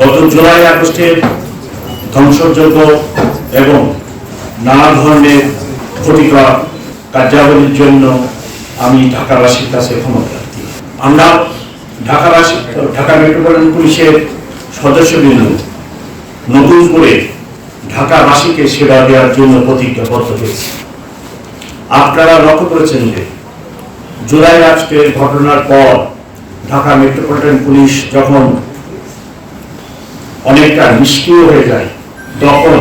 গত জুলাই আগস্টের ধ্বংসযজ্ঞ এবং নানা ধরনের ক্ষতিকর কার্যাবলীর জন্য আমি ঢাকাবাসীর কাছে ক্ষমা প্রার্থী। আমরা ঢাকা মেট্রোপলিটন পুলিশের সদস্যবৃন্দ নতুন করে ঢাকাবাসীকে সেবা দেওয়ার জন্য প্রতিজ্ঞাবদ্ধ হয়েছে। আপনারা লক্ষ্য করেছেন যে জুলাই আগস্টের ঘটনার পর ঢাকা মেট্রোপলিটন পুলিশ যখন অনেকটা নিষ্ক্রিয় হয়ে যায়, তখন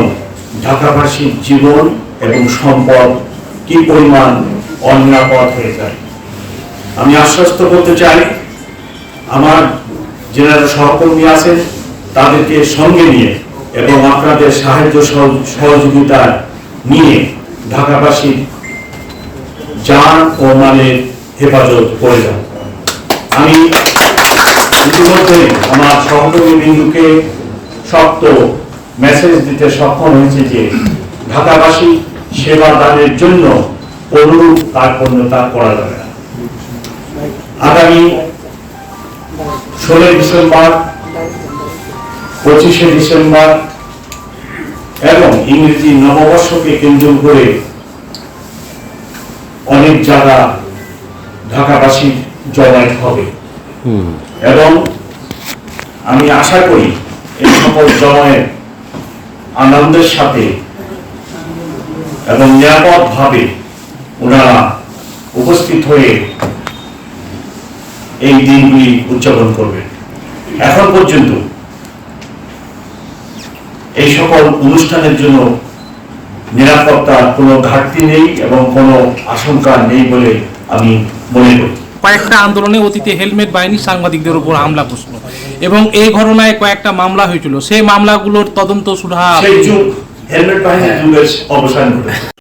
ঢাকাবাসীর জীবন এবং সম্পদ কি পরিমাণ অনিরাপদ হয়ে যায়। আমি আশ্বস্ত করতে চাই, আমার যারা সহকর্মী আছেন তাদেরকে সঙ্গে নিয়ে এবং আপনাদের সাহায্য সহযোগিতা নিয়ে ঢাকাবাসীর জান ও মালের হেফাজত করে যাব। আমি ইতিমধ্যে আমার সহকর্মী বিন্দুকে শক্ত মেসেজ দিতে সক্ষম হয়েছে যে ঢাকাবাসী সেবা দানের জন্য অনুরূপ কার্পণ্যতা করা যাবে না। আগামী 16 ডিসেম্বর, 25 ডিসেম্বর এবং ইংরেজি নববর্ষকে কেন্দ্র করে অনেক জায়গা ঢাকাবাসী জমায়েত হবে এবং আমি আশা করি এই সকল জমায়েত আনন্দের সাথে এবং নিরাপদভাবে ওনারা উপস্থিত হয়ে এই দিনগুলি উদযাপন করবে। এখন পর্যন্ত এই সকল অনুষ্ঠানের জন্য নিরাপত্তার কোনো ঘাটতি নেই এবং কোনো আশঙ্কা নেই বলে আমি মনে করি। কয়েকটা আন্দোলনে অতীতে হেলমেট বাহিনী সাংবাদিকদের উপর হামলা করছিল এবং এই ঘটনায় কয়েকটা মামলা হয়েছিল। সেই মামলাগুলোর তদন্ত সুরাহা সেই যুগ হেলমেট বাহিনীর যুগের অবসান ঘটেছে।